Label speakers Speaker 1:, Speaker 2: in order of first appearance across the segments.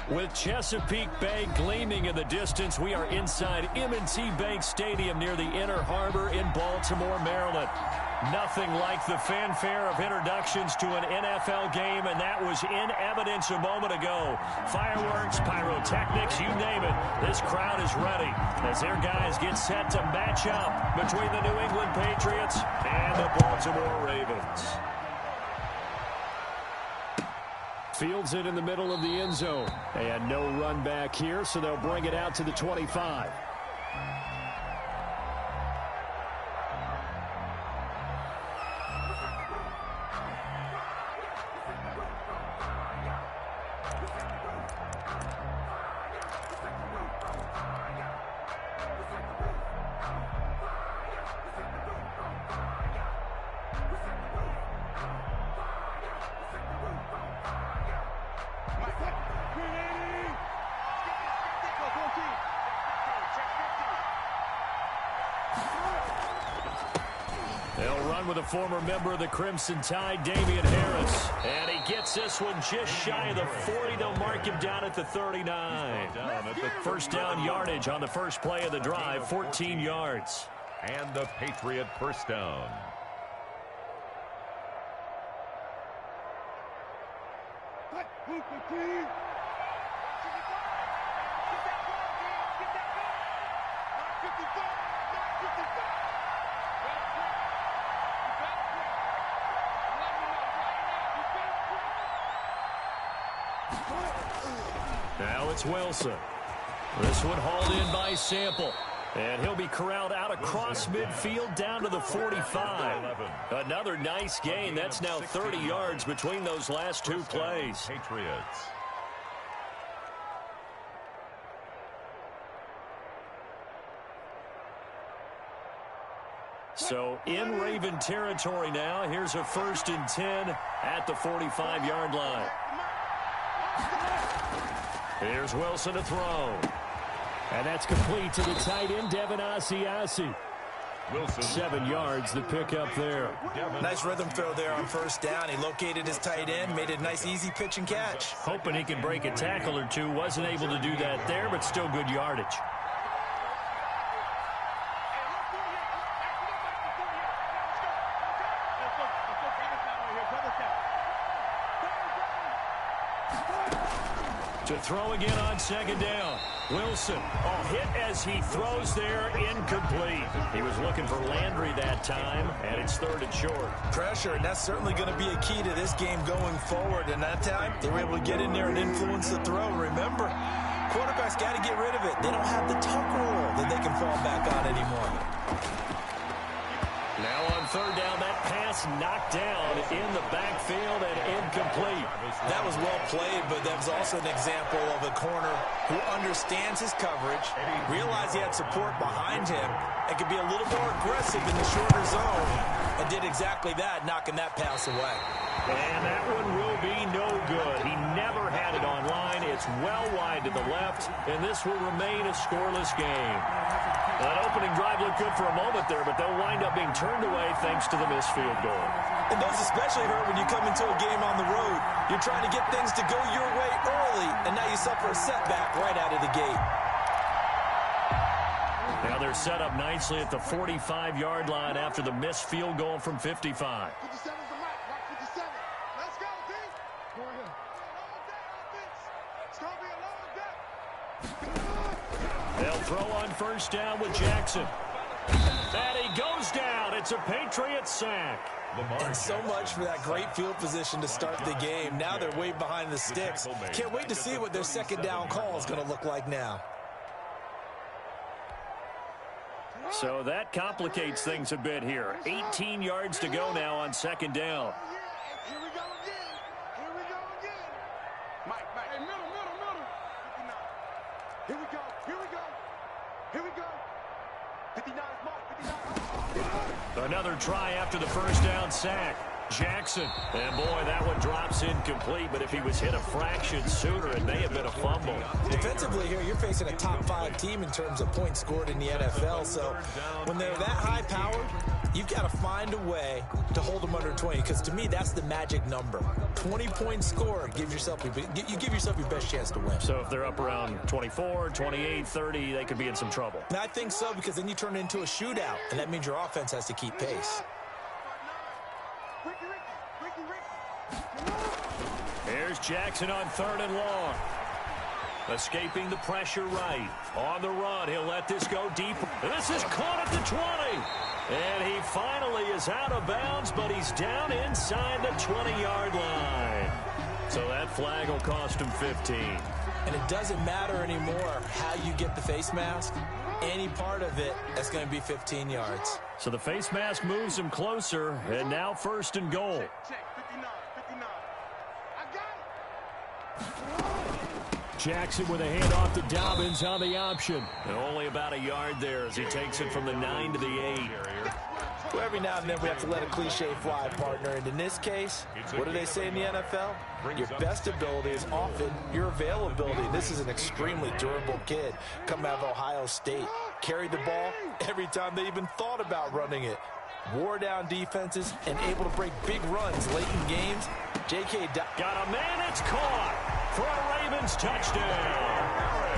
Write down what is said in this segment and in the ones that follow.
Speaker 1: With Chesapeake Bay gleaming in the distance, we are inside M&T Bank Stadium near the Inner Harbor in Baltimore, Maryland. Nothing like the fanfare of introductions to an NFL game, and that was in evidence a moment ago. Fireworks, pyrotechnics, you name it. This crowd is ready as their guys get set to match up between the New England Patriots and the Baltimore Ravens. Fields it in the middle of the end zone. And no run back here, so they'll bring it out to the 25. With a former member of the Crimson Tide, Damian Harris. And he gets this one just shy of the 40. They'll mark him down at the 39. First down yardage on the first play of the drive, 14 yards.
Speaker 2: And the Patriot first down.
Speaker 1: Now it's Wilson. This one hauled in by Sample. And he'll be corralled out across midfield down to the 45. Another nice gain. That's now 30 yards between those last two plays.
Speaker 2: Patriots.
Speaker 1: So in Raven territory now. Here's a 1st and 10 at the 45-yard line. Here's Wilson to throw. And that's complete to the tight end, Devin Asiasi.
Speaker 2: Wilson.
Speaker 1: 7 yards, the pickup there.
Speaker 3: Nice rhythm throw there on first down. He located his tight end, made it a nice, easy pitch and catch.
Speaker 1: Hoping he could break a tackle or two. Wasn't able to do that there, but still good yardage. To throw again on second down. Wilson, all hit as he throws there, incomplete. He was looking for Landry that time, and it's 3rd and short.
Speaker 3: Pressure, and that's certainly going to be a key to this game going forward. And that time, they were able to get in there and influence the throw. Remember, quarterbacks got to get rid of it. They don't have the tuck rule that they can fall back on anymore.
Speaker 1: Now on 3rd down, that pass knocked down in the backfield and incomplete.
Speaker 3: That was well played, but that was also an example of a corner who understands his coverage, realized he had support behind him, and could be a little more aggressive in the shorter zone, and did exactly that, knocking that pass away.
Speaker 1: And that one will be no good. He never had it on line. It's well wide to the left, and this will remain a scoreless game. That opening drive looked good for a moment there, but they'll wind up being turned away thanks to the missed field goal.
Speaker 3: And those especially hurt when you come into a game on the road. You're trying to get things to go your way early, and now you suffer a setback right out of the gate.
Speaker 1: Now they're set up nicely at the 45-yard line after the missed field goal from 55.
Speaker 4: 57's the mark, 57. Let's go, D. Go ahead. It's going to be a long day.
Speaker 1: They'll throw on first down with Jackson. And he goes down. It's a Patriot sack.
Speaker 3: And so much for that great field position to start the game. Now they're way behind the sticks. Can't wait to see what their second down call is going to look like now.
Speaker 1: So that complicates things a bit here. 18 yards to go now on second down.
Speaker 4: Here we go again. Here we go again. Mike. Hey, middle. 59. Here we go. Here we go. 59 is Mike. 59.
Speaker 1: Another try after the first down sack. Jackson. And boy, that one drops incomplete, but if he was hit a fraction sooner, it may have been a fumble.
Speaker 3: Defensively here, you're facing a top-5 team in terms of points scored in the NFL, so when they're that high-powered, you've got to find a way to hold them under 20, because to me, that's the magic number. 20 points scored, you give yourself your best chance to win.
Speaker 1: So if they're up around 24, 28, 30, they could be in some trouble.
Speaker 3: And I think so, because then you turn it into a shootout, and that means your offense has to keep pace.
Speaker 1: Here's Jackson on 3rd and long. Escaping the pressure right. On the run, he'll let this go deep. This is caught at the 20. And he finally is out of bounds, but he's down inside the 20-yard line. So that flag will cost him 15.
Speaker 3: And it doesn't matter anymore how you get the face mask. Any part of it, that's going to be 15 yards.
Speaker 1: So the face mask moves him closer, and now 1st and goal.
Speaker 4: Check, 59, 59. I got it.
Speaker 1: Jackson with a handoff to Dobbins on the option. And only about a yard there as he takes it from the 9 to the 8.
Speaker 3: Well, every now and then we have to let a cliche fly, partner. And in this case, what do they say in the NFL? Your best ability is often your availability. This is an extremely durable kid coming out of Ohio State. Carried the ball every time they even thought about running it. Wore down defenses and able to break big runs late in games. J.K.
Speaker 1: got a man, it's caught for a Ravens touchdown.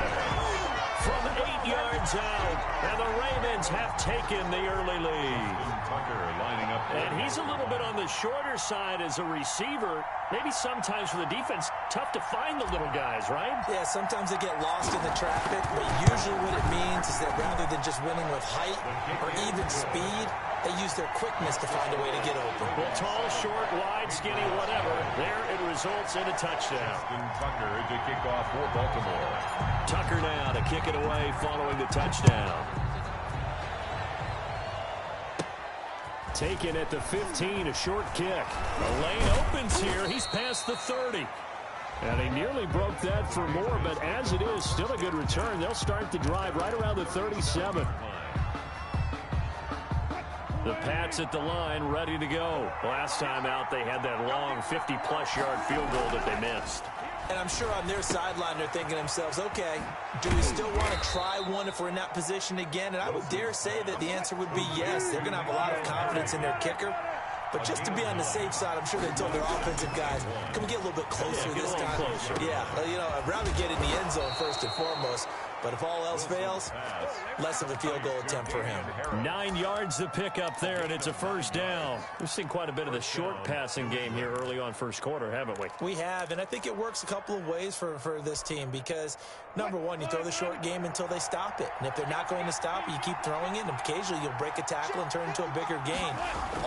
Speaker 1: From 8 yards out, and the Ravens have taken the early lead. And he's a little bit on the shorter side as a receiver. Maybe sometimes for the defense, tough to find the little guys, right?
Speaker 3: Yeah, sometimes they get lost in the traffic, but usually what it means is that rather than just winning with height or even speed, they use their quickness to find a way to get open.
Speaker 1: Well, tall, short, wide, skinny, whatever. There it results in a touchdown.
Speaker 2: Tucker to kick off for Baltimore.
Speaker 1: Tucker now to kick it away following the touchdown. Taken at the 15, a short kick. The lane opens here. He's past the 30. And he nearly broke that for more, but as it is, still a good return. They'll start the drive right around the 37. The Pats at the line, ready to go. Last time out, they had that long 50-plus yard field goal that they missed.
Speaker 3: And I'm sure on their sideline they're thinking to themselves, okay, do we still want to try one if we're in that position again? And I would dare say that the answer would be yes. They're going to have a lot of confidence in their kicker. But just to be on the safe side, I'm sure they told their offensive guys, can we get a little bit closer this time?
Speaker 1: Closer.
Speaker 3: Yeah, I'd rather get in the end zone first and foremost. But if all else fails, less of a field goal attempt for him.
Speaker 1: 9 yards to pick up there, and it's a 1st down. We've seen quite a bit of the short passing game here early on first quarter, haven't we?
Speaker 3: We have, and I think it works a couple of ways for this team because, number one, you throw the short game until they stop it. And if they're not going to stop it, you keep throwing it, and occasionally you'll break a tackle and turn it into a bigger gain.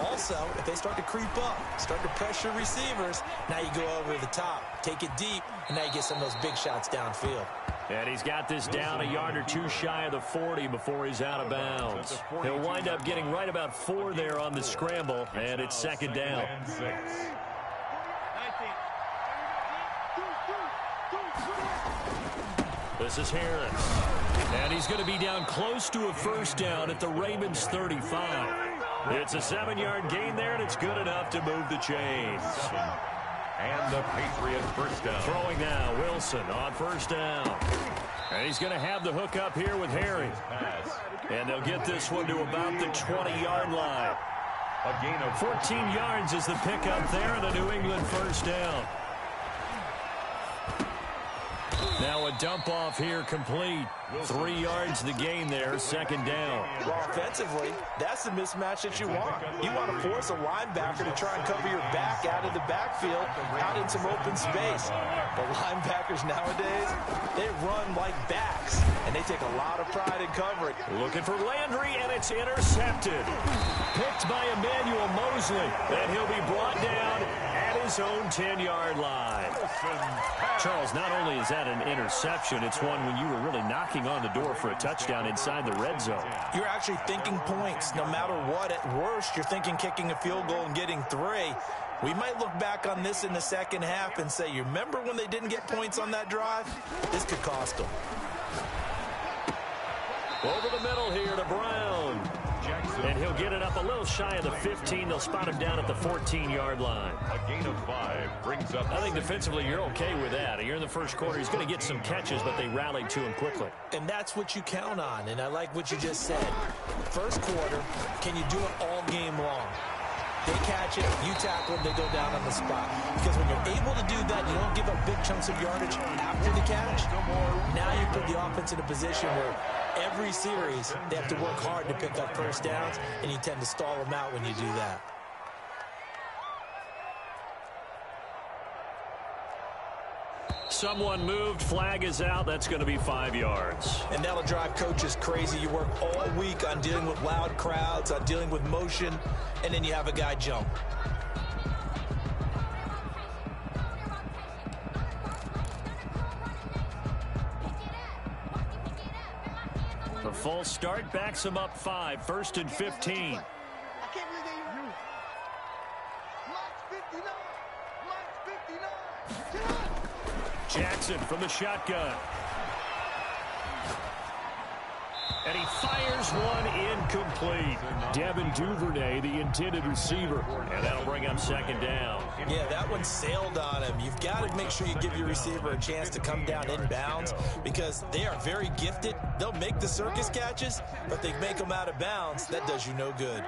Speaker 3: Also, if they start to creep up, start to pressure receivers, now you go over the top, take it deep, and now you get some of those big shots downfield.
Speaker 1: And he's got this down a yard or two shy of the 40 before he's out of bounds. He'll wind up getting right about 4 there on the scramble, and it's 2nd down. This is Harris. And he's going to be down close to a 1st down at the Ravens 35. It's a 7-yard gain there, and it's good enough to move the chains.
Speaker 2: And the Patriot 1st down.
Speaker 1: Throwing now, Wilson on 1st down. And he's going to have the hook up here with Harry. And they'll get this one to about the 20-yard line.
Speaker 2: A gain of
Speaker 1: 14 yards is the pickup there, and a New England 1st down. Now a dump off here complete. 3 yards the gain there, 2nd down.
Speaker 3: Well, offensively, that's the mismatch that you want. You want to force a linebacker to try and cover your back out of the backfield, out in some open space. The linebackers nowadays, they run like backs, and they take a lot of pride in covering.
Speaker 1: Looking for Landry, and it's intercepted. Picked by Emmanuel Mosley, and he'll be brought down at his own 10-yard line. Charles, not only is that an interception, it's one when you were really knocking on the door for a touchdown inside the red zone.
Speaker 3: You're actually thinking points no matter what. At worst, you're thinking kicking a field goal and getting 3. We might look back on this in the second half and say, you remember when they didn't get points on that drive? This could cost them.
Speaker 1: Over the middle here to Brown. And he'll get it up a little shy of the 15. They'll spot him down at the 14-yard line.
Speaker 2: A gain of 5 brings up...
Speaker 1: I think defensively you're okay with that. You're in the first quarter. He's going to get some catches, but they rallied to him quickly.
Speaker 3: And that's what you count on, and I like what you just said. First quarter, can you do it all game long? They catch it, you tackle them, they go down on the spot. Because when you're able to do that, you don't give up big chunks of yardage after the catch. Now you put the offense in a position where every series they have to work hard to pick up first downs, and you tend to stall them out when you do that.
Speaker 1: Someone moved, flag is out. That's going to be 5 yards.
Speaker 3: And that'll drive coaches crazy. You work all week on dealing with loud crowds, on dealing with motion, and then you have a guy jump.
Speaker 1: The full start backs him up 5, 1st and 15.
Speaker 4: I can't believe they... Mike's 59. Mike's 59.
Speaker 1: Jackson from the shotgun. And he fires one incomplete. Devin Duvernay, the intended receiver. And that'll bring up 2nd down.
Speaker 3: Yeah, that one sailed on him. You've got to make sure you give your receiver a chance to come down inbounds because they are very gifted. They'll make the circus catches, but they make them out of bounds. That does you no good.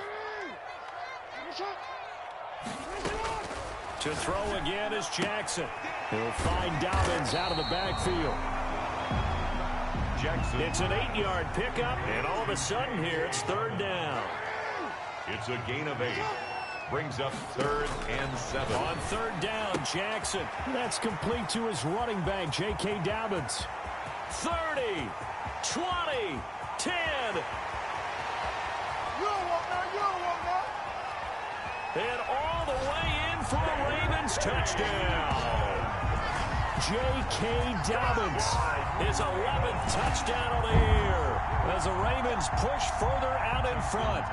Speaker 1: To throw again is Jackson. He'll find Dobbins out of the backfield.
Speaker 2: Jackson.
Speaker 1: It's an 8-yard pickup, and all of a sudden here it's 3rd down.
Speaker 2: It's a gain of 8. Brings up 3rd and 7.
Speaker 1: On 3rd down, Jackson. That's complete to his running back, J.K. Dobbins. 30, 20, 10. And all the way in for a Ravens touchdown. J.K. Dobbins, his 11th touchdown of the year as the Ravens push further out in front.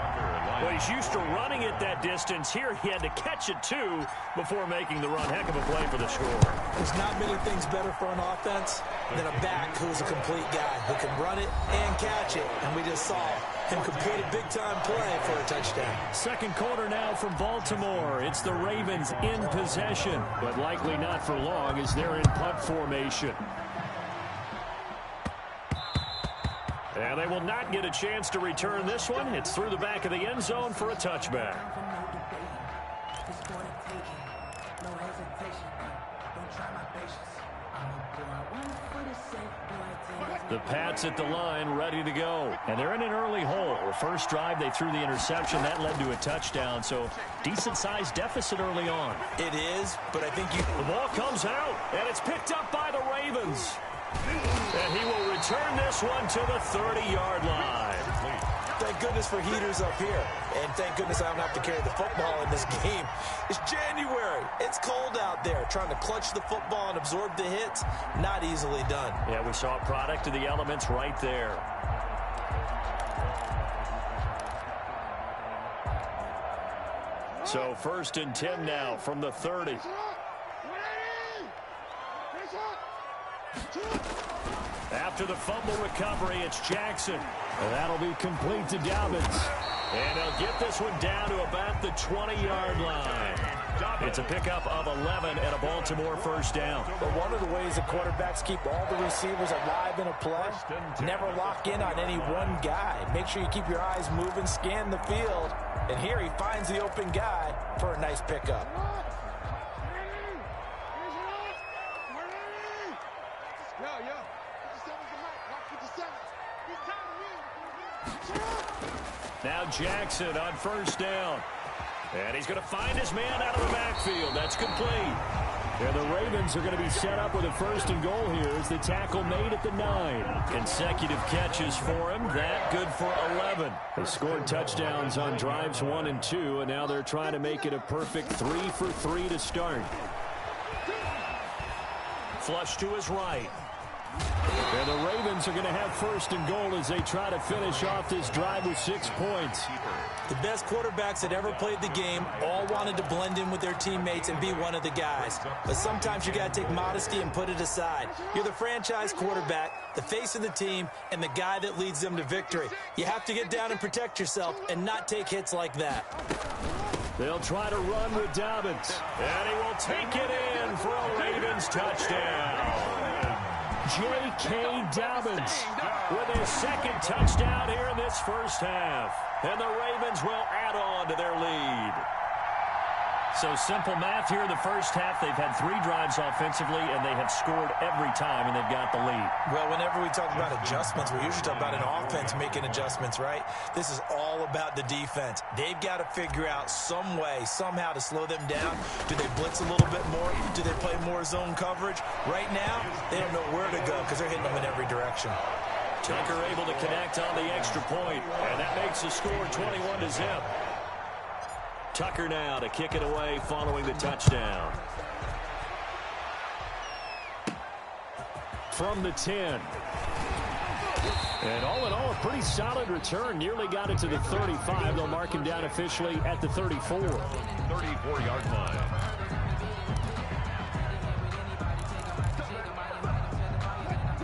Speaker 1: Well, he's used to running it that distance. Here he had to catch it, too, before making the run. Heck of a play for the score.
Speaker 3: There's not many things better for an offense than a back who's a complete guy who can run it and catch it. And we just saw him complete a big-time play for a touchdown.
Speaker 1: 2nd quarter now from Baltimore. It's the Ravens in possession, but likely not for long as they're in punt formation. And they will not get a chance to return this one. It's through the back of the end zone for a touchback. The Pats at the line, ready to go. And they're in an early hole. First drive, they threw the interception. That led to a touchdown, so decent-sized deficit early on.
Speaker 3: It is, but I think
Speaker 1: The ball comes out, and it's picked up by the Ravens. And he will return this one to the 30-yard line.
Speaker 3: Thank goodness for heaters up here. And thank goodness I don't have to carry the football in this game. It's January. It's cold out there. Trying to clutch the football and absorb the hits, not easily done.
Speaker 1: Yeah, we saw a product of the elements right there. So 1st and 10 now from the 30. After the fumble recovery, it's Jackson. And that'll be complete to Dobbins. And they'll get this one down to about the 20-yard line. It's a pickup of 11 and a Baltimore first down.
Speaker 3: But one of the ways the quarterbacks keep all the receivers alive in a play, never lock in on any one guy. Make sure you keep your eyes moving, scan the field. And here he finds the open guy for a nice pickup.
Speaker 1: Now Jackson on 1st down. And he's going to find his man out of the backfield. That's complete. And the Ravens are going to be set up with a 1st and goal here as the tackle made at the 9. Consecutive catches for him. That good for 11. They scored touchdowns on drives 1 and 2, and now they're trying to make it a perfect 3 for 3 to start. Flush to his right. And the Ravens are going to have first and goal as they try to finish off this drive with 6 points.
Speaker 3: The best quarterbacks that ever played the game all wanted to blend in with their teammates and be one of the guys. But sometimes you got to take modesty and put it aside. You're the franchise quarterback, the face of the team, and the guy that leads them to victory. You have to get down and protect yourself and not take hits like that.
Speaker 1: They'll try to run with Dobbins. And he will take it in for a Ravens touchdown. J.K. Dobbins with his second touchdown here in this first half. And the Ravens will add on to their lead. So simple math here in the first half. They've had 3 drives offensively, and they have scored every time, and they've got the lead.
Speaker 3: Well, whenever we talk about adjustments, we usually talk about an offense making adjustments, right? This is all about the defense. They've got to figure out some way, somehow to slow them down. Do they blitz a little bit more? Do they play more zone coverage? Right now, they don't know where to go because they're hitting them in every direction.
Speaker 1: Tucker able to connect on the extra point, and that makes the score 21-0. Tucker now to kick it away following the touchdown. From the 10. And all in all, a pretty solid return. Nearly got it to the 35. They'll mark him down officially at the 34.
Speaker 2: 34-yard line.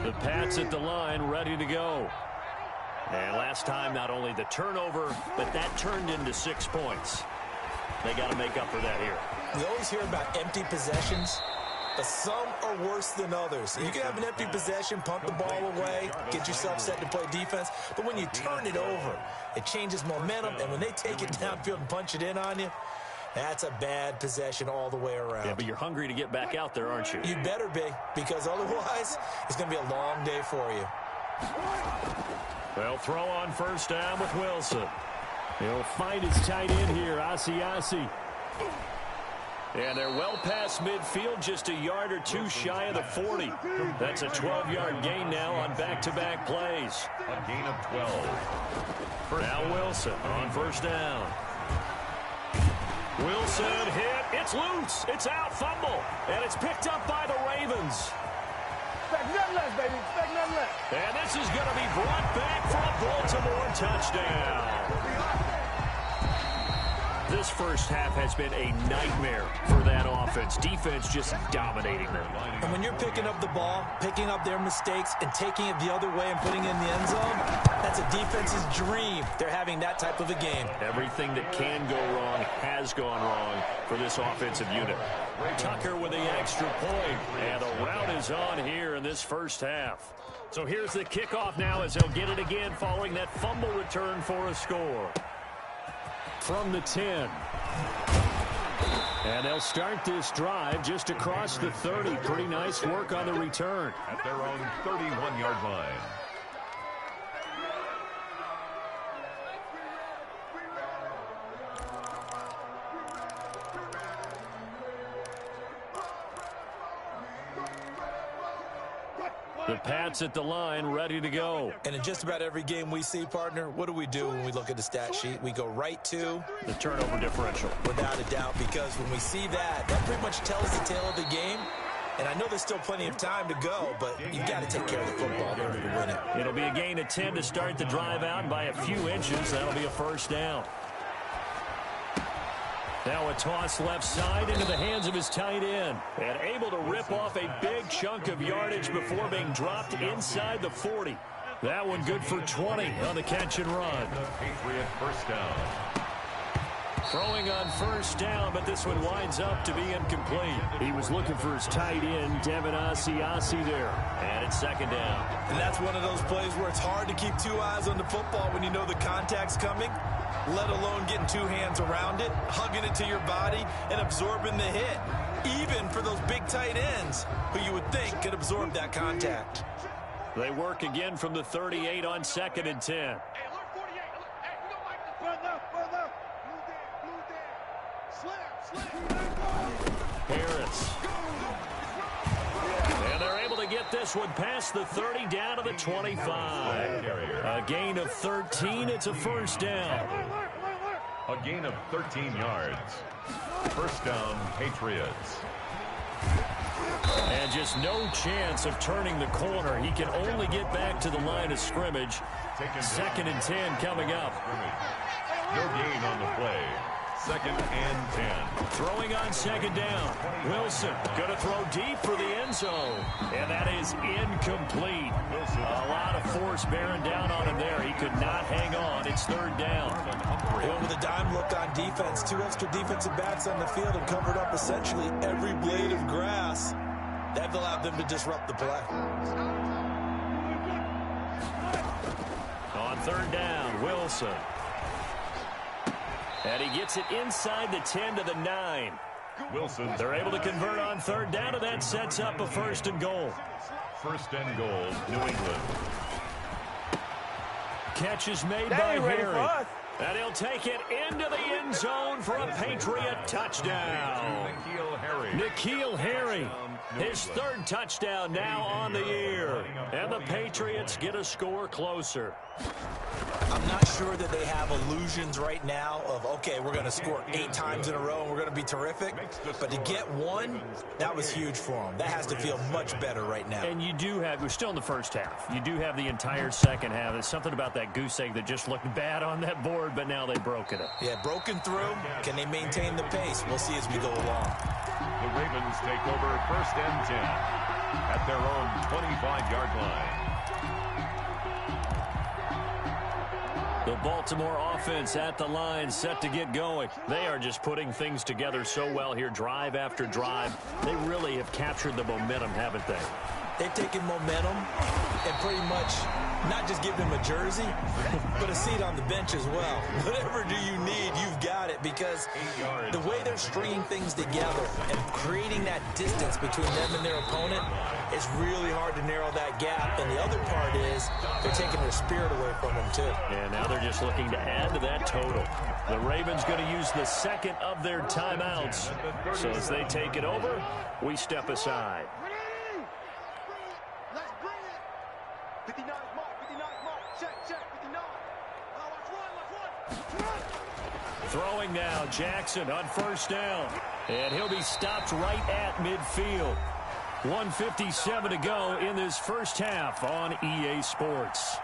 Speaker 1: The Pats at the line, ready to go. And last time, not only the turnover, but that turned into 6 points. They got to make up for that here.
Speaker 3: We always hear about empty possessions, but some are worse than others. You can have an empty possession, punt the ball away, get yourself set to play defense, but when you turn it over, it changes momentum, and when they take it downfield and punch it in on you, that's a bad possession all the way around.
Speaker 1: Yeah, but you're hungry to get back out there, aren't you?
Speaker 3: You better be, because otherwise, it's going to be a long day for you.
Speaker 1: They'll throw on first down with Wilson. He'll find his tight end here, aj07281991's. And they're well past midfield, just a yard or 2 shy of the 40. That's a 12-yard gain now on back-to-back plays.
Speaker 2: A gain of 12.
Speaker 1: Now Wilson on first down. Wilson hit. It's loose. It's out. Fumble. And it's picked up by the Ravens.
Speaker 4: Expect nothing less, baby. Expect nothing less.
Speaker 1: And this is going to be brought back for a Baltimore touchdown. This first half has been a nightmare for that offense. Defense just dominating them.
Speaker 3: And when you're picking up the ball, picking up their mistakes, and taking it the other way and putting it in the end zone, that's a defense's dream. They're having that type of a game.
Speaker 1: Everything that can go wrong has gone wrong for this offensive unit. Tucker with the extra point, and the route is on here in this first half. So here's the kickoff now as they'll get it again following that fumble return for a score. From the 10. And they'll start this drive just across the 30. Pretty nice work on the return.
Speaker 2: At their own 31-yard line.
Speaker 1: The Pats at the line, ready to go.
Speaker 3: And in just about every game we see, partner, what do we do when we look at the stat sheet? We go right to
Speaker 1: the turnover differential.
Speaker 3: Without a doubt, because when we see that, that pretty much tells the tale of the game. And I know there's still plenty of time to go, but you've got to take care of the football in order to win it.
Speaker 1: It'll be a gain of 10 to start the drive out by a few inches. That'll be a first down. Now a toss left side into the hands of his tight end. And able to rip off a big chunk of yardage before being dropped inside the 40. That one good for 20 on the catch and run.
Speaker 2: Patriot first down.
Speaker 1: Throwing on first down, but this one winds up to be incomplete. He was looking for his tight end, Devin Asiasi there. And it's second down.
Speaker 3: And that's one of those plays where it's hard to keep 2 eyes on the football when you know the contact's coming, let alone getting 2 hands around it, hugging it to your body, and absorbing the hit. Even for those big tight ends who you would think could absorb that contact.
Speaker 1: They work again from the 38 on second and 10.
Speaker 4: Hey, look, 48. Hey, we don't like this. Brother.
Speaker 1: Harris. And they're able to get this one past the 30 down to the 25. A gain of 13. It's a first down.
Speaker 2: A gain of 13 yards. First down, Patriots.
Speaker 1: And just no chance of turning the corner. He can only get back to the line of scrimmage. 2nd and 10 coming up.
Speaker 2: No gain on the play. 2nd and 10.
Speaker 1: Throwing on 2nd down. Wilson going to throw deep for the end zone. And that is incomplete. A lot of force bearing down on him there. He could not hang on. It's 3rd down.
Speaker 3: Going with a dime look on defense. 2 extra defensive backs on the field and covered up essentially every blade of grass. That allowed them to disrupt the play.
Speaker 1: On 3rd down, Wilson. And he gets it inside the 10 to the 9.
Speaker 2: Wilson.
Speaker 1: They're able to convert on 3rd down, and that sets up a 1st and goal.
Speaker 2: 1st and goal, New England.
Speaker 1: Catch is made by Harry. And he'll take it into the end zone for a Patriot touchdown. N'Keal Harry, his 3rd touchdown now on the year. And the Patriots get a score closer.
Speaker 3: I'm not sure that they have illusions right now of, okay, we're going to score 8 times in a row and we're going to be terrific. But to get 1, that was huge for them. That has to feel much better right now.
Speaker 1: And you do have, we're still in the first half. You do have the entire second half. There's something about that goose egg that just looked bad on that board, but now they've broken it.
Speaker 3: Yeah, broken through. Can they maintain the pace? We'll see as we go along.
Speaker 2: The Ravens take over 1st and 10 at their own 25-yard line.
Speaker 1: The Baltimore offense at the line, set to get going. They are just putting things together so well here, drive after drive. They really have captured the momentum, haven't they?
Speaker 3: They've taken momentum and pretty much not just give him a jersey, but a seat on the bench as well. Whatever do you need, you've got it, because the way they're stringing things together and creating that distance between them and their opponent is really hard to narrow that gap. And the other part is they're taking their spirit away from them, too.
Speaker 1: And now they're just looking to add to that total. The Ravens going to use the 2nd of their timeouts. So as they take it over, we step aside.
Speaker 4: Let's bring it. 59 mark, 59 mark. Check, 59. Watch one.
Speaker 1: Throwing now, Jackson on 1st down. And he'll be stopped right at midfield. 1:57 to go in this first half on EA Sports.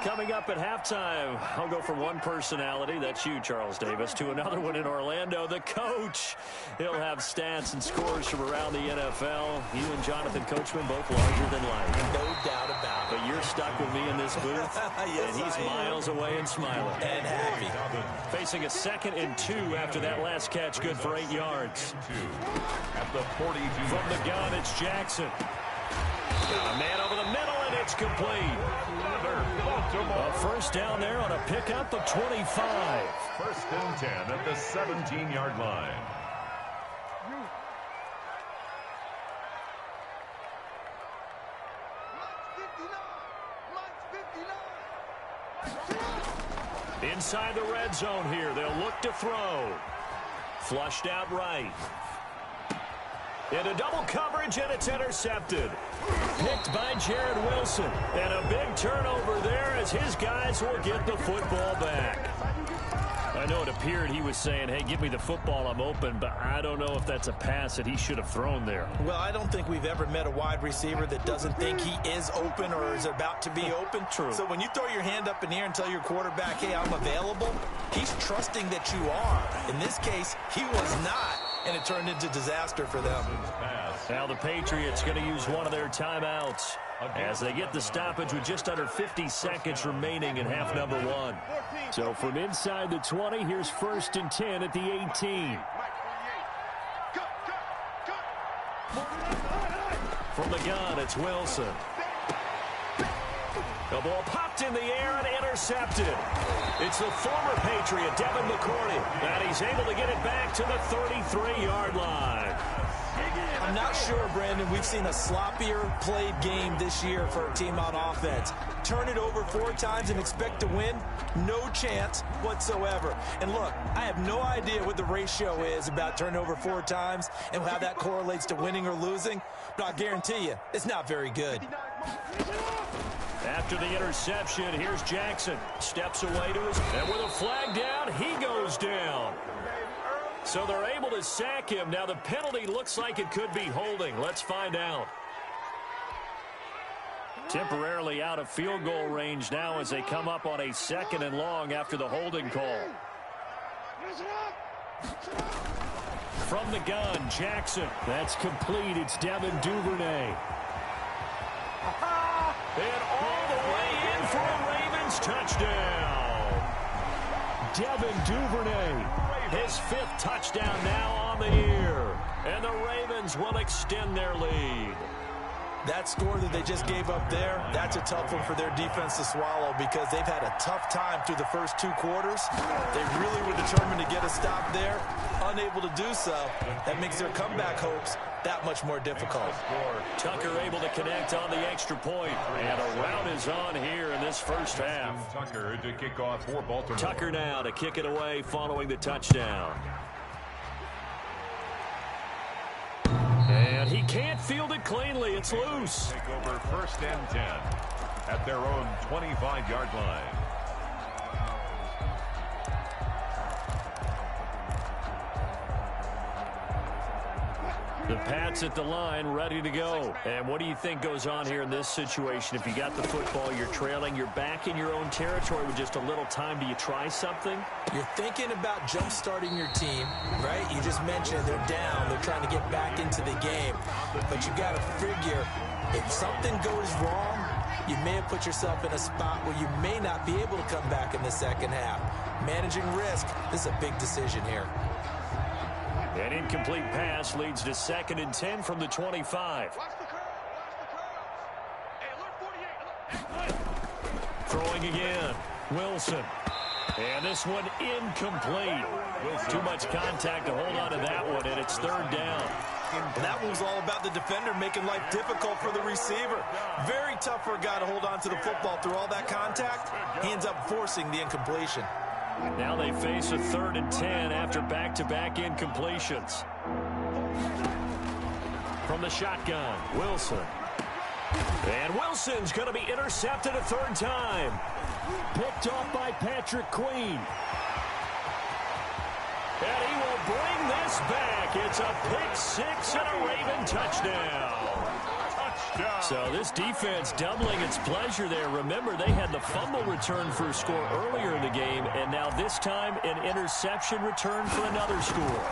Speaker 1: Coming up at halftime, I'll go from one personality, that's you, Charles Davis, to another one in Orlando, the coach. He'll have stats and scores from around the NFL. You and Jonathan Coachman, both larger than life.
Speaker 3: No doubt about it.
Speaker 1: But you're stuck with me in this booth,
Speaker 3: Yes,
Speaker 1: and he's miles away and smiling.
Speaker 3: And happy.
Speaker 1: Facing a 2nd and 2 after that last catch, good for 8 yards.
Speaker 2: At the 42.
Speaker 1: From the gun, it's Jackson. Got a man over the middle, and it's complete. A 1st down there on a pickup of 25.
Speaker 2: 1st and 10 at the 17-yard line.
Speaker 1: Inside the red zone here, they'll look to throw. Flushed out right. Into double coverage, and it's intercepted. Picked by Jared Wilson. And a big turnover there as his guys will get the football back. I know it appeared he was saying, hey, give me the football, I'm open, but I don't know if that's a pass that he should have thrown there.
Speaker 3: Well, I don't think we've ever met a wide receiver that doesn't think he is open or is about to be open.
Speaker 1: True.
Speaker 3: So when you throw your hand up in the air and tell your quarterback, hey, I'm available, he's trusting that you are. In this case, he was not, and it turned into disaster for them.
Speaker 1: Now the Patriots going to use one of their timeouts as they get the stoppage with just under 50 seconds remaining in half number 1. So from inside the 20, here's 1st and 10 at the 18. From the gun, it's Wilson. The ball popped in the air and intercepted. It's the former Patriot, Devin McCourty, and he's able to get it back to the 33-yard line.
Speaker 3: I'm not sure, Brandon, we've seen a sloppier played game this year for a team on offense. Turn it over 4 times and expect to win? No chance whatsoever. And look, I have no idea what the ratio is about turning over 4 times and how that correlates to winning or losing, but I guarantee you, it's not very good.
Speaker 1: After the interception, here's Jackson. Steps away to his, and with a flag down, he goes down. So they're able to sack him. Now the penalty looks like it could be holding. Let's find out. Temporarily out of field goal range now as they come up on a 2nd and long after the holding call. From the gun, Jackson. That's complete. It's Devin Duvernay. And all the way in for a Ravens touchdown. Devin Duvernay. His 5th touchdown now on the year. And the Ravens will extend their lead.
Speaker 3: That score that they just gave up there, that's a tough one for their defense to swallow because they've had a tough time through the first 2 quarters. They really were determined to get a stop there. Unable to do so. That makes their comeback hopes that much more difficult.
Speaker 1: Tucker able to connect on the extra point. And a rout is on here in this first half.
Speaker 2: Tucker to kick off for Baltimore.
Speaker 1: Tucker now to kick it away following the touchdown. And he can't field it cleanly. It's loose.
Speaker 2: Take over 1st and 10 at their own 25-yard line.
Speaker 1: The Pats at the line, ready to go. And what do you think goes on here in this situation? If you got the football, you're trailing, you're back in your own territory with just a little time. Do you try something?
Speaker 3: You're thinking about jump-starting your team, right? You just mentioned they're down. They're trying to get back into the game. But you got to figure if something goes wrong, you may have put yourself in a spot where you may not be able to come back in the second half. Managing risk, this is a big decision here.
Speaker 1: An incomplete pass leads to 2nd and 10 from the 25. Throwing again. Wilson. And this one incomplete. Too much contact to hold on to that one, and it's 3rd down.
Speaker 3: That one was all about the defender making life difficult for the receiver. Very tough for a guy to hold on to the football through all that contact. He ends up forcing the incompletion.
Speaker 1: Now they face a 3rd and 10 after back-to-back incompletions. From the shotgun, Wilson. And Wilson's going to be intercepted a 3rd time. Picked off by Patrick Queen. And he will bring this back. It's a pick 6 and a Raven touchdown. So this defense doubling its pleasure there. Remember, they had the fumble return for a score earlier in the game, and now this time an interception return for another score.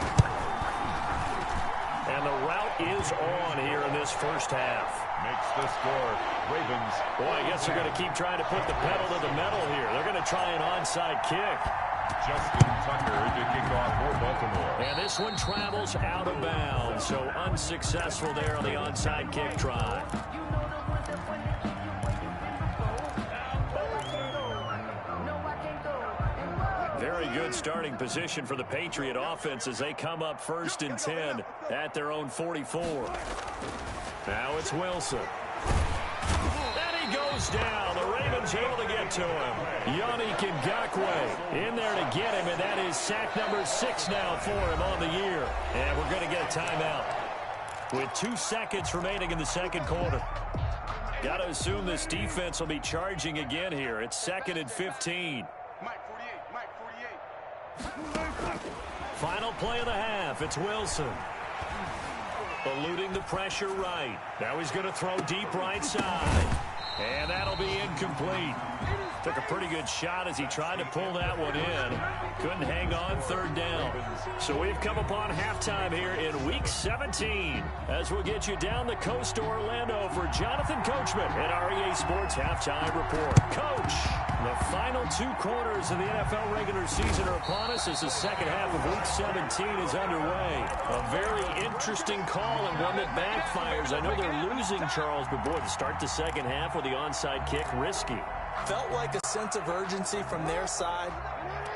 Speaker 1: And the route is on here in this first half.
Speaker 2: Makes the score Ravens.
Speaker 1: Boy, I guess they're going to keep trying to put the pedal to the metal here. They're going to try an onside kick.
Speaker 2: Justin Tucker to kick off for Baltimore.
Speaker 1: And this one travels out of bounds, so unsuccessful there on the onside kick try. Very good starting position for the Patriot offense as they come up 1st and 10 at their own 44. Now it's Wilson. And he goes down. The Ravens able to get to him. Yannick Ngakoue in there to get him, and that is sack number 6 now for him on the year. And we're going to get a timeout with 2 seconds remaining in the second quarter. Got to assume this defense will be charging again here. It's 2nd and 15. Final play of the half. It's Wilson. Eluding the pressure right. Now he's going to throw deep right side. And that'll be incomplete. Took a pretty good shot as he tried to pull that one in. Couldn't hang on 3rd down. So we've come upon halftime here in Week 17 as we'll get you down the coast to Orlando for Jonathan Coachman and our EA Sports Halftime Report. Coach, the final 2 quarters of the NFL regular season are upon us as the second half of Week 17 is underway. A very interesting call and one that backfires. I know they're losing, Charles, but boy, to start the second half with the onside kick, risky.
Speaker 3: Felt like a sense of urgency from their side,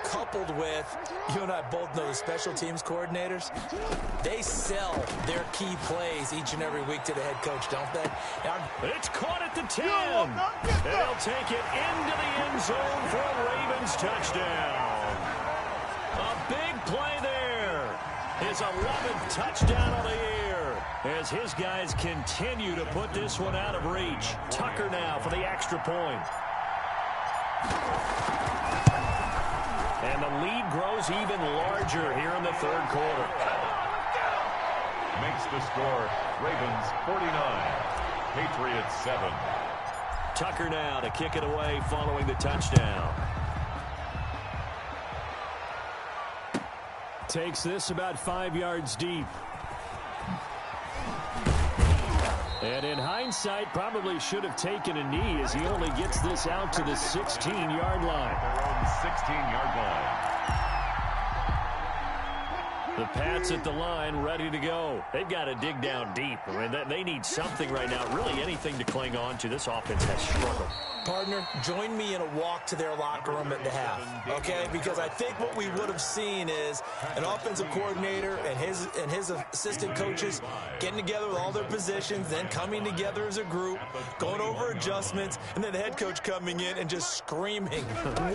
Speaker 3: coupled with, you and I both know the special teams coordinators, they sell their key plays each and every week to the head coach, don't they?
Speaker 1: It's caught at the 10. And they'll take it into the end zone for a Ravens touchdown. A big play there. His 11th touchdown of the year as his guys continue to put this one out of reach. Tucker now for the extra point. And the lead grows even larger here in the third quarter.
Speaker 2: Makes the score Ravens 49, Patriots 7.
Speaker 1: Tucker now to kick it away following the touchdown. Takes this about 5 yards deep. And in hindsight, probably should have taken a knee as he only gets this out to the 16-yard line.
Speaker 2: Their own 16-yard line.
Speaker 1: The Pats at the line, ready to go. They've got to dig down deep. I mean, they need something right now, really anything to cling on to. This offense has struggled.
Speaker 3: Partner, join me in a walk to their locker room at the half, okay? Because I think what we would have seen is an offensive coordinator and his assistant coaches getting together with all their positions, then coming together as a group, going over adjustments, and then the head coach coming in and just screaming,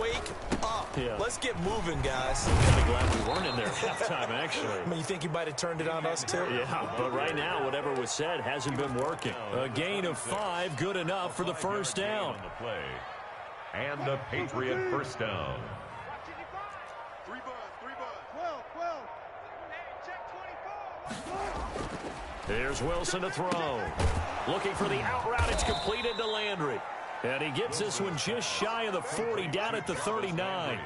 Speaker 3: wake up.
Speaker 1: Yeah.
Speaker 3: Let's get moving, guys.
Speaker 1: I'm glad we weren't in there at halftime, actually.
Speaker 3: I mean, you think he might have turned it on us, too?
Speaker 1: Yeah, but right now, whatever was said hasn't been working. A gain of 5, good enough for the first down.
Speaker 2: Play. And a Patriot first down.
Speaker 4: 3 buzz. 12. Check 24.
Speaker 1: Here's Wilson to throw. Looking for the out route. It's completed to Landry. And he gets this one just shy of the 40, down at the 39.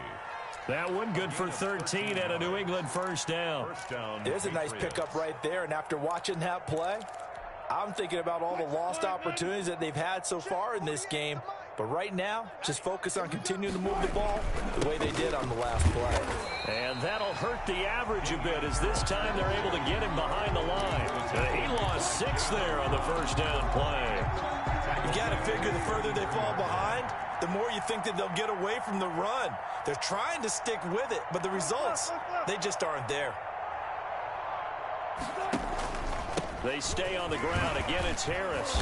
Speaker 1: That one good for 13 and a New England first down.
Speaker 3: There's a nice pickup right there, and after watching that play, I'm thinking about all the lost opportunities that they've had so far in this game. But right now, just focus on continuing to move the ball the way they did on the last play.
Speaker 1: And that'll hurt the average a bit as this time they're able to get him behind the line. He lost 6 there on the first down play.
Speaker 3: You got to figure the further they fall behind, the more you think that they'll get away from the run. They're trying to stick with it, but the results, they just aren't there.
Speaker 1: They stay on the ground. Again, it's Harris.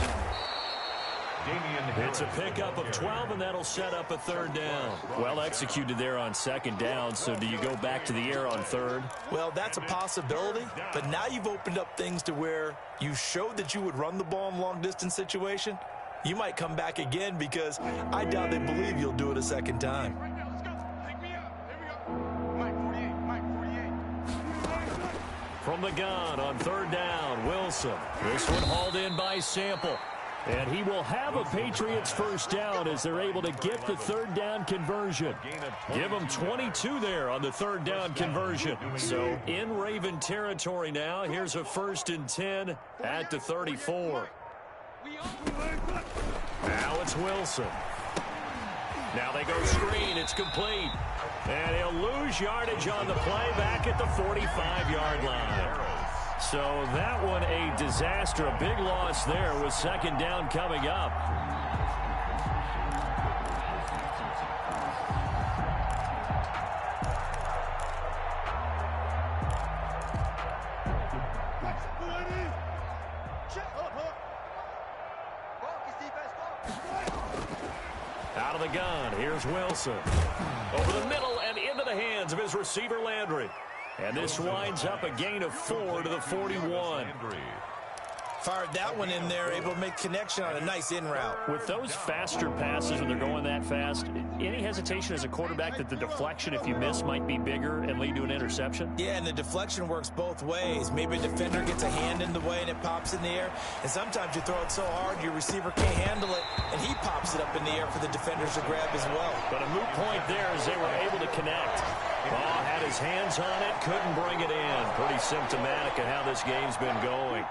Speaker 1: It's a pickup of 12, and that'll set up a third down. Well executed there on second down, so do you go back to the air on third?
Speaker 3: Well, that's a possibility, but now you've opened up things to where you showed that you would run the ball in long-distance situation. You might come back again because I doubt they believe you'll do it a second time.
Speaker 4: Right now, let's go. Pick me up. Here we go. Mike 48.
Speaker 1: From the gun on third down, Wilson. This one hauled in by Sample. And he will have a Patriots first down as they're able to get the third down conversion. Give them 22 there on the third down conversion. So in Raven territory now, here's a 1st and 10 at the 34. Now it's Wilson. Now they go screen. It's complete. And he'll lose yardage on the play back at the 45-yard line. So that one a disaster. A big loss there with second down coming up. Out of the gun, here's Wilson. Over the middle and into the hands of his receiver, Landry. And this winds up a gain of 4 to the 41.
Speaker 3: Fired that one in there, able to make connection on a nice in route.
Speaker 1: With those faster passes when they're going that fast, any hesitation as a quarterback that the deflection, if you miss, might be bigger and lead to an interception?
Speaker 3: Yeah, and the deflection works both ways. Maybe a defender gets a hand in the way and it pops in the air. And sometimes you throw it so hard your receiver can't handle it, and he pops it up in the air for the defenders to grab as well.
Speaker 1: But a moot point there as they were able to connect. Ball had his hands on it, couldn't bring it in. Pretty symptomatic of how this game's been going.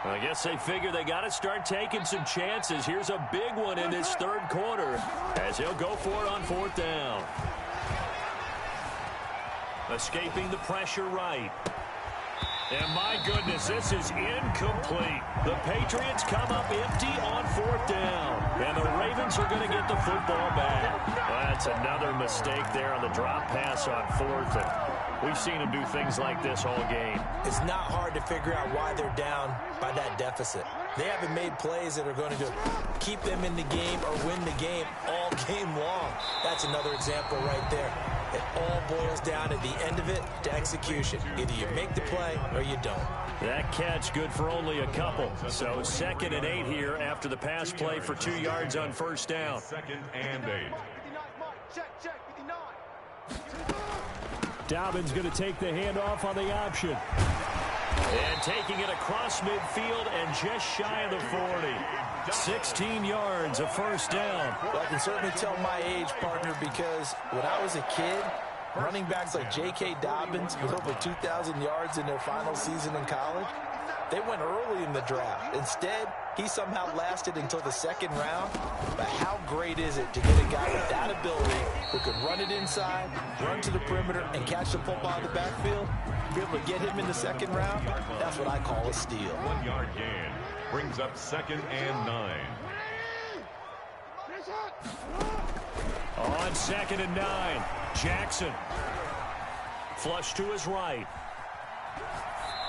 Speaker 1: I guess they figure they got to start taking some chances. Here's a big one in this third quarter as he'll go for it on 4th down. Escaping the pressure right. And my goodness, this is incomplete. The Patriots come up empty on 4th down. And the Ravens are going to get the football back. That's another mistake there on the drop pass on 4th. And we've seen them do things like this all game.
Speaker 3: It's not hard to figure out why they're down by that deficit. They haven't made plays that are going to keep them in the game or win the game all game long. That's another example right there. It all boils down at the end of it to execution. Either you make the play or you don't.
Speaker 1: That catch good for only a couple. So 2nd and 8 here after the pass play for 2 yards on 1st down.
Speaker 2: 2nd and 8.
Speaker 4: 59, Mike. Check, 59.
Speaker 1: Dobbins going to take the handoff on the option. And taking it across midfield and just shy of the 40. 16 yards, a first down.
Speaker 3: Well, I can certainly tell my age, partner, because when I was a kid, running backs like J.K. Dobbins with over 2,000 yards in their final season in college, they went early in the draft. Instead, he somehow lasted until the second round. But how great is it to get a guy with that ability who can run it inside, run to the perimeter, and catch the football in the backfield? Be able to get him in the second round, that's what I call a steal.
Speaker 2: 1 yard gain brings up 2nd and 9.
Speaker 1: On 2nd and 9, Jackson. Flush to his right.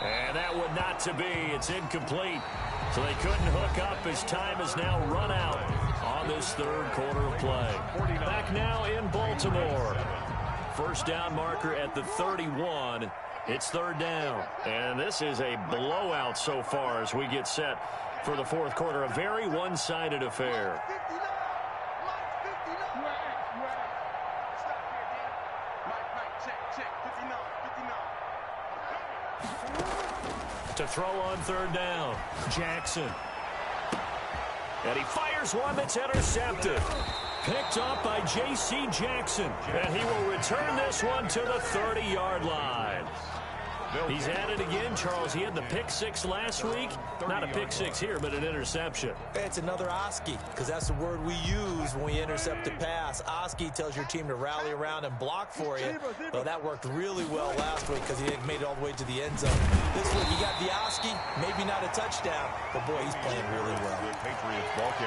Speaker 1: And that would not to be. It's incomplete. So they couldn't hook up as time is now run out on this third quarter of play. Back now in Baltimore. First down marker at the 31. It's third down. And this is a blowout so far as we get set for the fourth quarter. A very one-sided affair. To throw on third down, Jackson. And he fires one that's intercepted. Picked up by J.C. Jackson. And he will return this one to the 30-yard line. He's at it again, Charles. He had the pick six last week. Not a pick six here, but an interception.
Speaker 3: It's another Oski, because that's the word we use when we intercept a pass. Oski tells your team to rally around and block for you. Well, that worked really well last week because he made it all the way to the end zone. This week, you got the Oski, maybe not a touchdown, but boy, he's playing really well.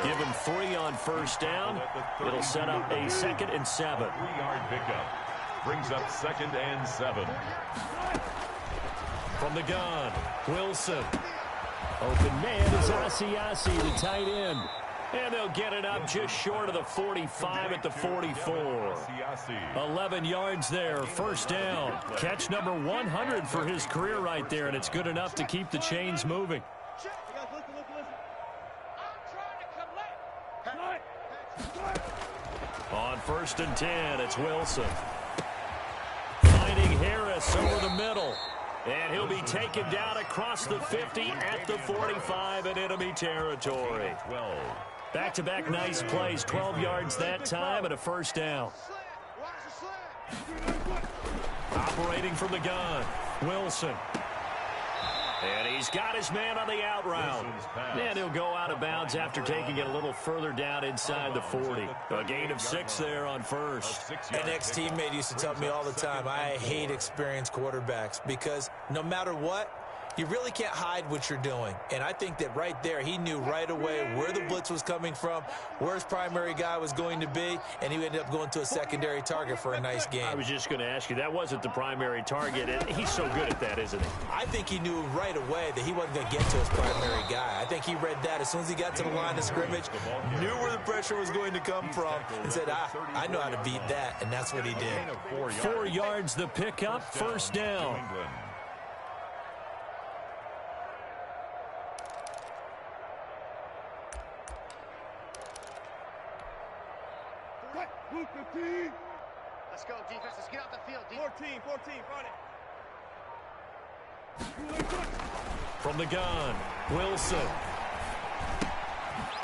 Speaker 1: Give him 3 on first down. It'll set up a 2nd and 7.
Speaker 2: 3-yard pickup brings up 2nd and 7.
Speaker 1: From the gun, Wilson. Open man is aj072819's, the tight end. And they'll get it up just short of the 45 at the 44. 11 yards there, first down. Catch number 100 for his career right there, and it's good enough to keep the chains moving. On 1st and 10, it's Wilson. Finding Harris over the middle. And he'll be taken down across the 50 at the 45 in enemy territory. Back-to-back nice plays, 12 yards that time and a first down. Operating from the gun, Wilson. And he's got his man on the out route. And he'll go out of bounds after taking it a little further down inside the 40. A gain of 6 there on first.
Speaker 3: An ex-teammate used to tell me all the time, I hate experienced quarterbacks because no matter what, you really can't hide what you're doing. And I think that right there, he knew right away where the blitz was coming from, where his primary guy was going to be, and he ended up going to a secondary target for a nice game.
Speaker 1: I was just going to ask you, that wasn't the primary target. And he's so good at that, isn't he?
Speaker 3: I think he knew right away that he wasn't going to get to his primary guy. I think he read that as soon as he got to the line of scrimmage, knew where the pressure was going to come from, and said, I know how to beat that, and that's what he did.
Speaker 1: 4 yards the pickup, first down.
Speaker 4: Let's go, defense. Let's get out the field. 14, run it.
Speaker 1: From the gun, Wilson.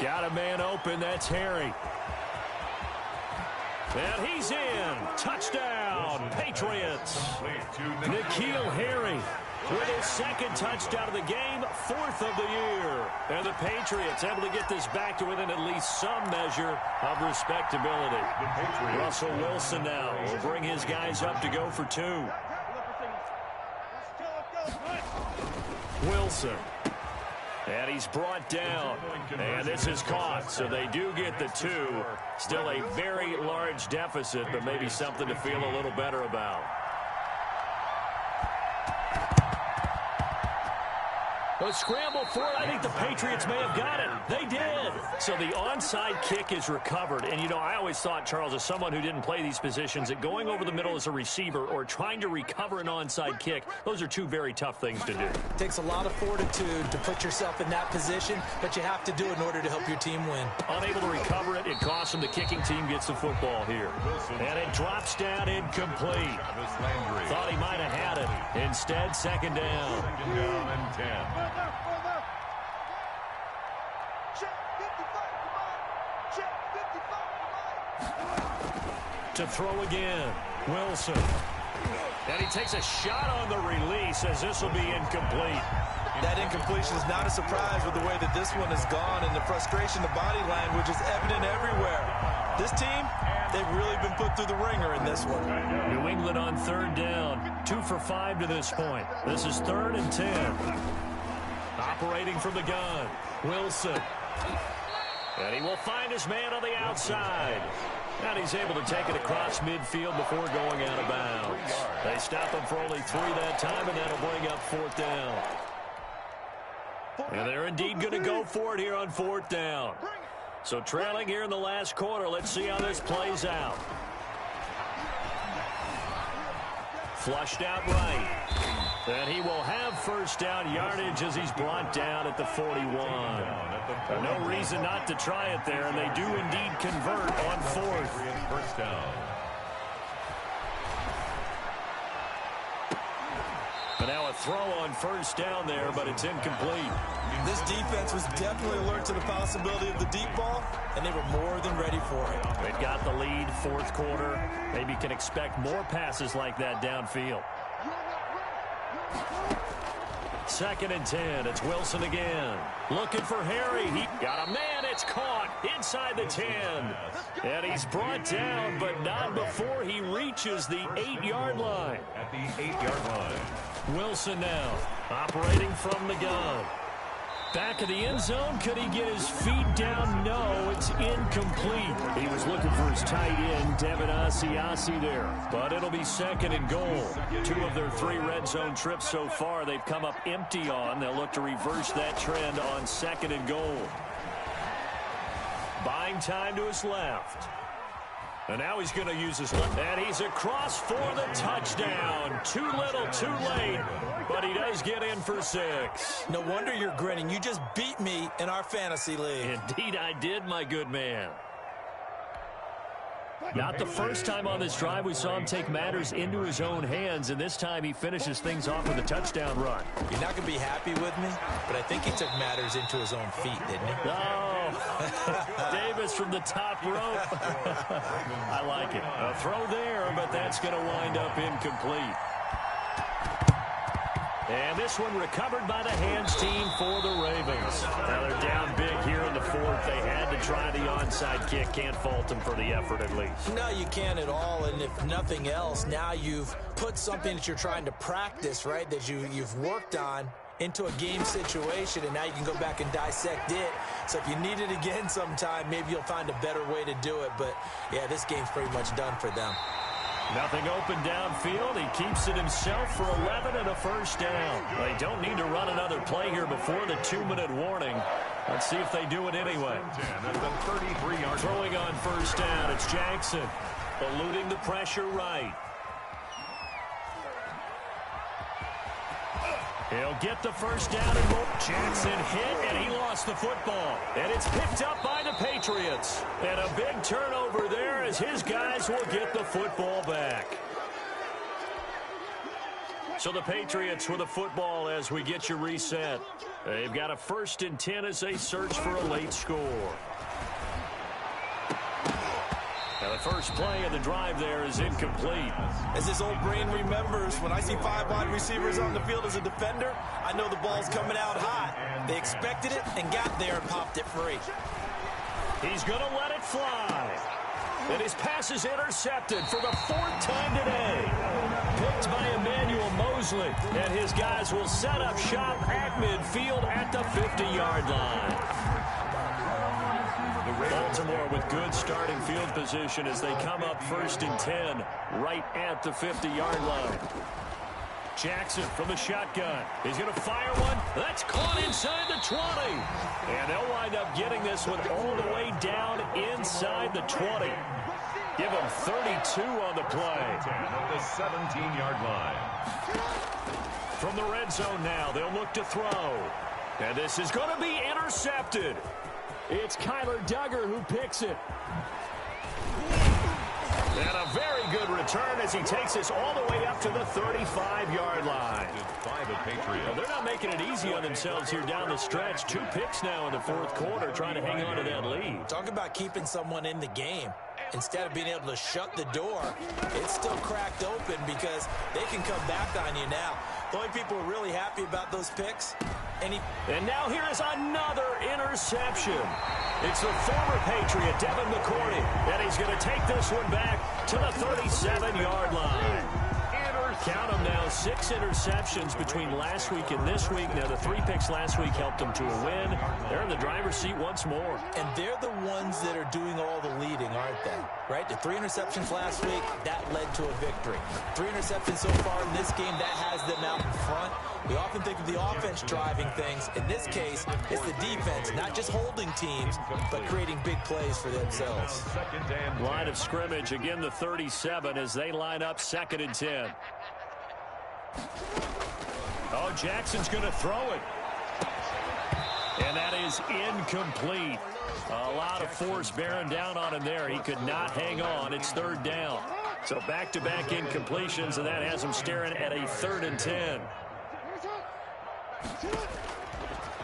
Speaker 1: Got a man open, that's Harry. And he's in. Touchdown, Patriots. N'Keal Harry with his 2nd touchdown of the game, 4th of the year. And the Patriots able to get this back to within at least some measure of respectability. Russell Wilson now will bring his guys up to go for 2. Wilson. And he's brought down. And this is caught. So they do get the 2. Still a very large deficit, but maybe something to feel a little better about. A scramble for it. I think the Patriots may have got it. They did. So the onside kick is recovered. And, you know, I always thought, Charles, as someone who didn't play these positions, that going over the middle as a receiver or trying to recover an onside kick, those are two very tough things to do.
Speaker 3: It takes a lot of fortitude to put yourself in that position, but you have to do it in order to help your team win.
Speaker 1: Unable to recover it, it costs them. The kicking team gets the football here. And it drops down incomplete. Thought he might have had it. Instead, second down.
Speaker 2: Second down and 10.
Speaker 1: To throw again, Wilson. And he takes a shot on the release as this will be incomplete.
Speaker 3: That incompletion is not a surprise with the way that this one has gone, and the frustration, the body language is evident everywhere. This team, they've really been put through the ringer in this one.
Speaker 1: New England on third down, 2 for 5 to this point. This is 3rd and 10. Operating from the gun, Wilson. And he will find his man on the outside. And he's able to take it across midfield before going out of bounds. They stop him for only 3 that time, and that'll bring up 4th down. And they're indeed going to go for it here on 4th down. So trailing here in the last quarter, let's see how this plays out. Flushed out right. And he will have first down yardage as he's brought down at the 41. No reason not to try it there, and they do indeed convert on 4th.
Speaker 2: First down.
Speaker 1: But now a throw on first down there, but it's incomplete.
Speaker 3: This defense was definitely alert to the possibility of the deep ball, and they were more than ready for it.
Speaker 1: They've got the lead, 4th quarter. Maybe can expect more passes like that downfield. 2nd and 10. It's Wilson again. Looking for Harry. He got a man. It's caught inside the 10. And he's brought down, but not before he reaches the 8-yard line.
Speaker 2: At the 8-yard line.
Speaker 1: Wilson now operating from the gun. Back of the end zone. Could he get his feet down? No, it's incomplete. He was looking for his tight end, Devin Asiasi there. But it'll be 2nd and goal. 2 of their 3 red zone trips so far, they've come up empty on. They'll look to reverse that trend on 2nd and goal. Buying time to his left. And now he's going to use his left. And he's across for the touchdown. Too little, too late. But he does get in for 6.
Speaker 3: No wonder you're grinning. You just beat me in our fantasy league.
Speaker 1: Indeed I did, my good man. Not the first time on this drive we saw him take matters into his own hands, and this time he finishes things off with a touchdown run.
Speaker 3: You're not going to be happy with me, but I think he took matters into his own feet, didn't he?
Speaker 1: Oh, Davis from the top rope. I like it. A throw there, but that's going to wind up incomplete. And this one recovered by the hands team for the Ravens. Now they're down big here in the 4th. They had to try the onside kick. Can't fault them for the effort at least.
Speaker 3: No, you can't at all. And if nothing else, now you've put something that you're trying to practice, right, that you've worked on into a game situation, and now you can go back and dissect it. So if you need it again sometime, maybe you'll find a better way to do it. But, yeah, this game's pretty much done for them.
Speaker 1: Nothing open downfield. He keeps it himself for 11 and a first down. They don't need to run another play here before the 2-minute warning. Let's see if they do it anyway. Throwing on first down, it's Jackson. Eluding the pressure right. He'll get the first down and more. Jackson hit, and he lost the football. And it's picked up by the Patriots. And a big turnover there as his guys will get the football back. So the Patriots with the football as we get you reset. They've got a 1st and 10 as they search for a late score. Now the first play of the drive there is incomplete.
Speaker 3: As his old brain remembers, when I see 5 wide receivers on the field as a defender, I know the ball's coming out hot. They expected it and got there and popped it free.
Speaker 1: He's going to let it fly. And his pass is intercepted for the 4th time today. Picked by Emmanuel Mosley. And his guys will set up shop at midfield at the 50-yard line. Baltimore with good starting field position as they come up 1st and 10 right at the 50-yard line. Jackson from the shotgun. He's going to fire one. That's caught inside the 20. And they'll wind up getting this one all the way down inside the 20. Give him 32 on the play.
Speaker 2: At the 17-yard line.
Speaker 1: From the red zone now, they'll look to throw. And this is going to be intercepted. It's Kyler Duggar who picks it. And a very good return as he takes us all the way up to the 35-yard line. Well, they're not making it easy on themselves here down the stretch. 2 picks now in the fourth quarter trying to hang on to that lead.
Speaker 3: Talk about keeping someone in the game. Instead of being able to shut the door, it's still cracked open because they can come back on you now. The only people who are really happy about those picks.
Speaker 1: And now here is another interception. It's the former Patriot, Devin McCourty, and he's going to take this one back to the 37-yard line. Count them now, 6 interceptions between last week and this week. Now, the 3 picks last week helped them to a win. They're in the driver's seat once more.
Speaker 3: And they're the ones that are doing all the leading, aren't they? Right? The 3 interceptions last week, that led to a victory. 3 interceptions so far in this game, that has them out in front. We often think of the offense driving things. In this case, it's the defense, not just holding teams, but creating big plays for themselves.
Speaker 1: Line of scrimmage, again the 37 as they line up 2nd and 10. Oh, Jackson's going to throw it. And that is incomplete. A lot of force bearing down on him there. He could not hang on. It's 3rd down. So back-to-back incompletions, and that has him staring at a 3rd and 10.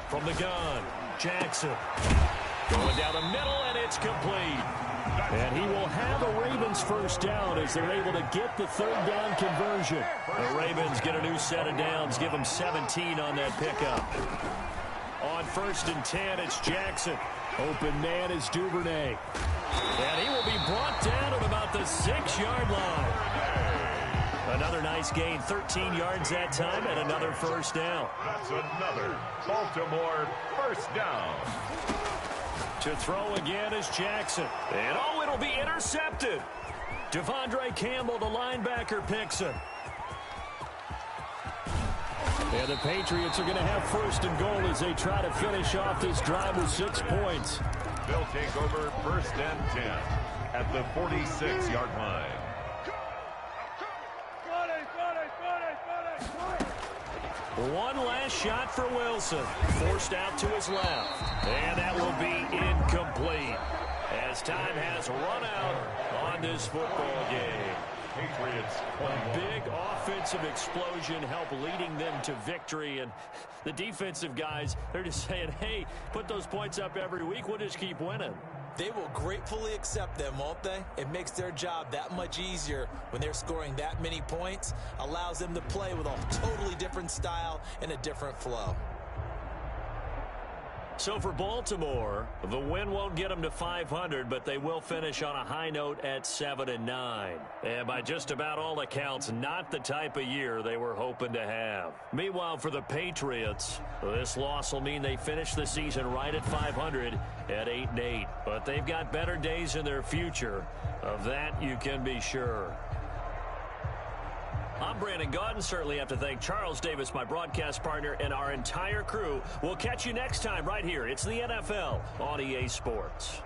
Speaker 1: From the gun, Jackson. Going down the middle, and it's complete. And he will have a Ravens first down as they're able to get the 3rd down conversion. The Ravens get a new set of downs, give them 17 on that pickup. On 1st and 10, it's Jackson. Open man is Duvernay. And he will be brought down at about the 6-yard line. Another nice gain, 13 yards that time, and another first down.
Speaker 2: That's another Baltimore first down.
Speaker 1: To throw again is Jackson. And oh, it'll be intercepted. Devondre Campbell, the linebacker, picks it. And the Patriots are going to have 1st and goal as they try to finish off this drive with 6 points.
Speaker 2: They'll take over 1st and 10 at the 46-yard line.
Speaker 1: One last shot for Wilson. Forced out to his left. And that will be incomplete as time has run out on this football game.
Speaker 2: Patriots.
Speaker 1: A big offensive explosion helped leading them to victory. And the defensive guys, they're just saying, hey, put those points up every week. We'll just keep winning.
Speaker 3: They will gratefully accept them, won't they? It makes their job that much easier when they're scoring that many points. Allows them to play with a totally different style and a different flow.
Speaker 1: So for Baltimore, the win won't get them to 500, but they will finish on a high note at 7-9. And by just about all accounts, not the type of year they were hoping to have. Meanwhile, for the Patriots, this loss will mean they finish the season right at 500 at 8-8. But they've got better days in their future. Of that, you can be sure. I'm Brandon Gaudin. Certainly have to thank Charles Davis, my broadcast partner, and our entire crew. We'll catch you next time right here. It's the NFL on EA Sports.